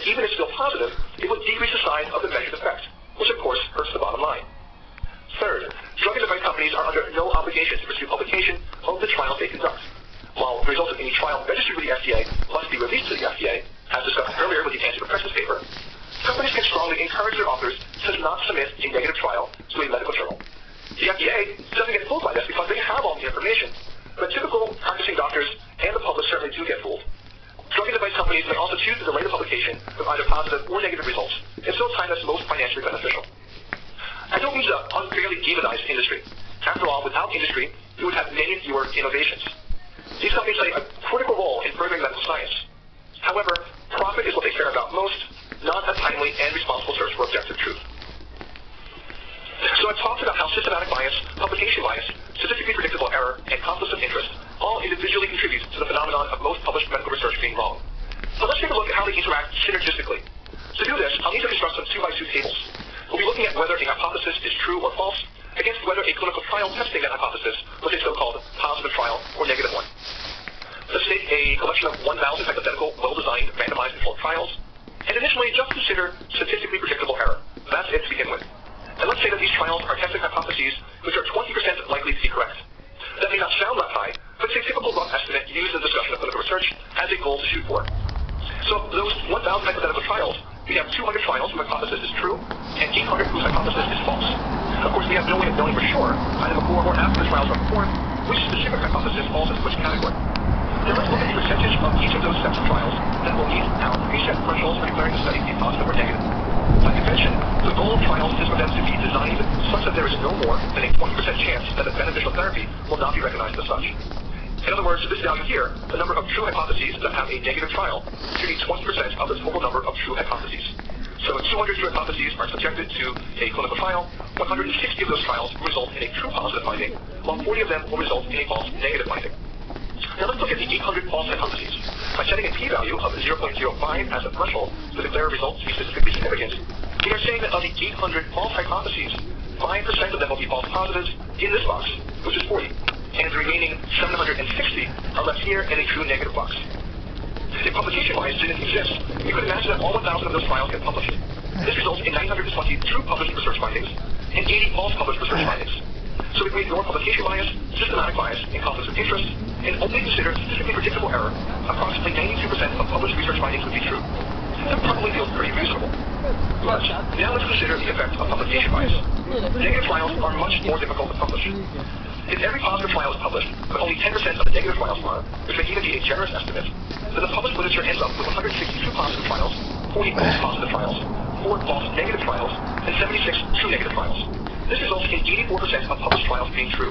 even if still positive, it would decrease the size of the measured effect, which of course hurts the bottom line. Third, drug and device companies are under no obligation to pursue publication of the trials they conduct. While the results of any trial registered with the FDA must be released to the FDA, as discussed earlier with the antidepressants paper, companies can strongly encourage their authors to not submit a negative trial to a medical journal. The FDA doesn't get fooled by this because they have all the information, but typical practicing doctors and the public certainly do get fooled. Drug and device companies may also choose to delay the publication of either positive or negative results until time that's most financially beneficial. I don't mean to unfairly demonize industry. After all, without industry, we would have many fewer innovations. These companies play a critical role in furthering medical science. However, profit is what they care about most, not a timely and responsible search for objective truth. So I talked about how systematic bias, publication bias, statistically predictable error, and conflicts of interest all individually contribute to the phenomenon of most published medical research being wrong. But let's take a look at how they interact synergistically. To do this, I'll need to construct some 2x2 tables. We'll be looking at whether a hypothesis is true or false against whether a clinical trial testing that hypothesis was a so-called positive trial or negative one. Let's take a collection of 1,000 hypothetical, well-designed, randomized controlled trials, and initially just consider statistically predictable error. That's it to begin with. And let's say that these trials are testing hypotheses which are 20% likely to be correct. That may not sound that high, but it's a typical rough estimate used in the discussion of clinical research as a goal to shoot for. So those 1,000 hypothetical trials, we have 200 trials whose hypothesis is true, and 800 whose hypothesis is false. Of course, we have no way of knowing for sure, either before or after the trials are performed, which specific hypothesis falls into which category. Now let's look at the percentage of each of those sets of trials that will meet our preset thresholds for declaring the study a positive or negative. By convention, the goal of trials is for them to be designed such that there is no more than a 20% chance that a beneficial therapy will not be recognized as such. In other words, this value here, the number of true hypotheses that have a negative trial, should be 20% of the total number of true hypotheses. So if 200 true hypotheses are subjected to a clinical trial, 160 of those trials will result in a true positive finding, while 40 of them will result in a false negative finding. Now let's look at the 800 false hypotheses. By setting a p-value of 0.05 as a threshold to declare a result to be statistically significant, we are saying that of the 800 false hypotheses, 5% of them will be false positives in this box, which is 40, and the remaining 760 are left here in a true negative box. If publication bias didn't exist, we could imagine that all 1,000 of those trials get published. This results in 920 true published research findings and 80 false published research findings. So if we ignore publication bias, systematic bias, and conflicts of interest, and only consider statistically predictable error, approximately 92% of published research findings would be true. That probably feels pretty reasonable. But now let's consider the effect of publication bias. Negative trials are much more difficult to publish. If every positive trial is published, but only 10% of the negative trials are, which may even be a generous estimate, then the published literature ends up with 162 positive trials, 40 false positive trials, 4 false negative trials, and 76 true negative trials. This results in 84% of published trials being true.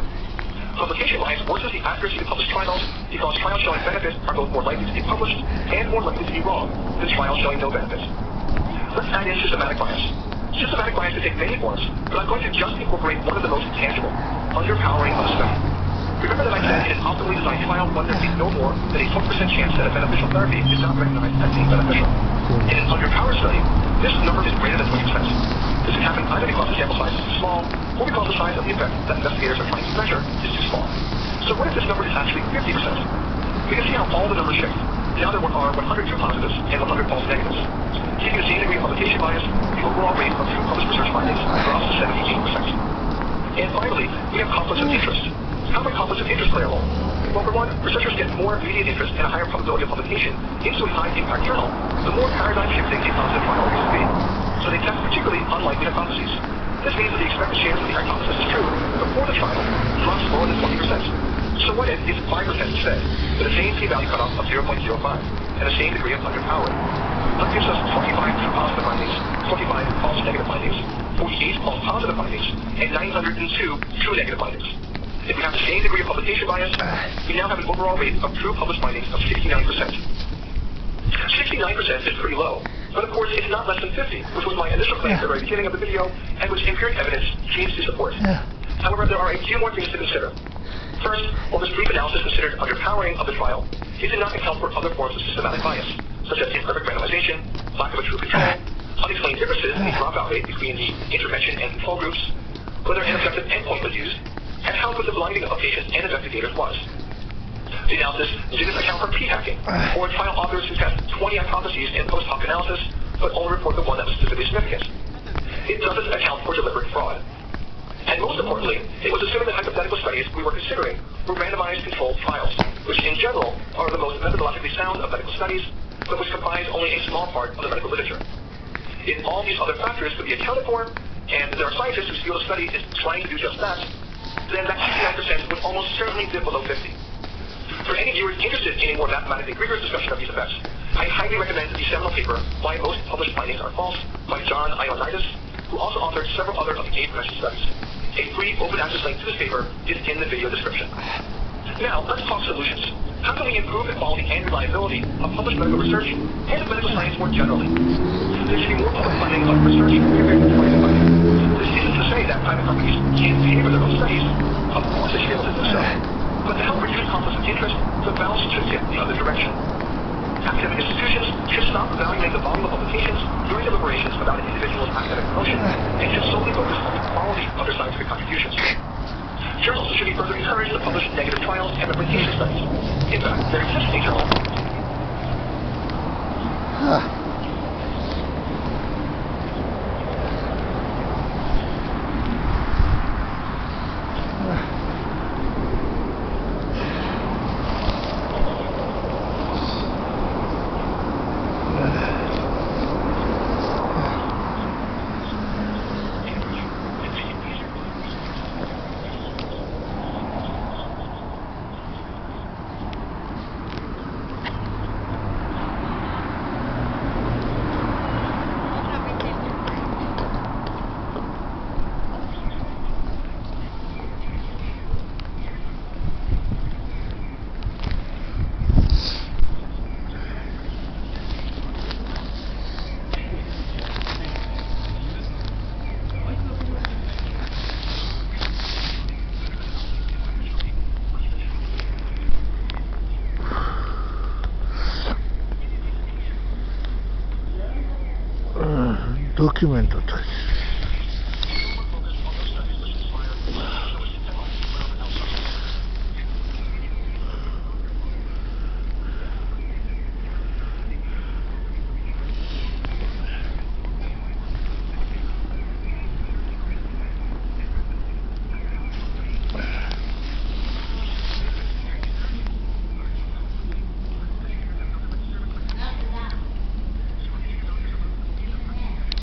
Publication bias worsens the accuracy of published trials because trials showing benefit are both more likely to be published and more likely to be wrong than trials showing no benefit. Let's add in systematic bias. Systematic bias can take many forms, but I'm going to just incorporate one of the most tangible, underpowering of a study. Remember that I said in an optimally designed trial, one there be no more than a 20% chance that a beneficial therapy is not recognized as being beneficial. In an underpowered study, this number is greater than 20%. This can happen either because the sample size is too small, or because the size of the effect that investigators are trying to measure is too small. So what if this number is actually 50%? We can see how all the numbers shift. Now there are 100 true positives and 100 false negatives. Keeping the same degree of publication bias, the overall rate of true published research findings drops to 78%. And finally, we have conflicts of interest. How might conflicts of interest play a role? Well, for one, researchers get more immediate interest and a higher probability of publication into a high-impact journal, the more paradigm-shifting a positive trial appears to be. So they test particularly unlikely hypotheses. This means that the expected chance that the hypothesis is true before the trial drops lower than 20%. So what if it's 5% instead, with the same p-value cutoff of 0.05 and the same degree of underpowering? That gives us 25 true positive findings, 25 false negative findings, 48 false positive findings, and 902 true negative findings. If we have the same degree of publication bias, we now have an overall rate of true published findings of 69%. 69% is pretty low, but of course it's not less than 50, which was my initial claim at the very beginning of the video, and which empiric evidence seems to support. However, there are a few more things to consider. First, while this brief analysis considered underpowering of the trial, it did not account for other forms of systematic bias, such as imperfect randomization, lack of a true control, unexplained differences in the dropout rate between the intervention and control groups, whether an objective endpoint was used, and how good the blinding of patients and investigators was. The analysis didn't account for p-hacking, or trial authors who test 20 hypotheses in post-hoc analysis, but only report the one that was statistically significant. It doesn't account for deliberate fraud. And most importantly, it was assuming that hypothetical studies we were considering were randomized controlled trials, which in general are the most methodologically sound of medical studies, but which comprise only a small part of the medical literature. If all these other factors could be accounted for, and there are scientists whose field of study is trying to do just that, then that 69% would almost certainly dip below 50. For any viewers interested in a more mathematically rigorous discussion of these effects, I highly recommend the seminal paper, Why Most Published Findings Are False, by John Ioannidis, who also authored several other of the 8 mentioned studies. A free open access link to this paper is in the video description. Now, let's talk solutions. How can we improve the quality and reliability of published medical research and of medical science more generally? There should be more public funding of research compared to private funding. This isn't to say that private companies can't pay for their own studies. Of course they should be able to do so. But to help reduce conflicts of interest, the balance should tip the other direction. Academic institutions should stop evaluating the volume of publications during deliberations about an individual's academic promotion and should solely focus on the quality of their scientific contributions. Journals should be further encouraged to publish negative trials and replication studies. In fact, there exists a journal. Documento touch.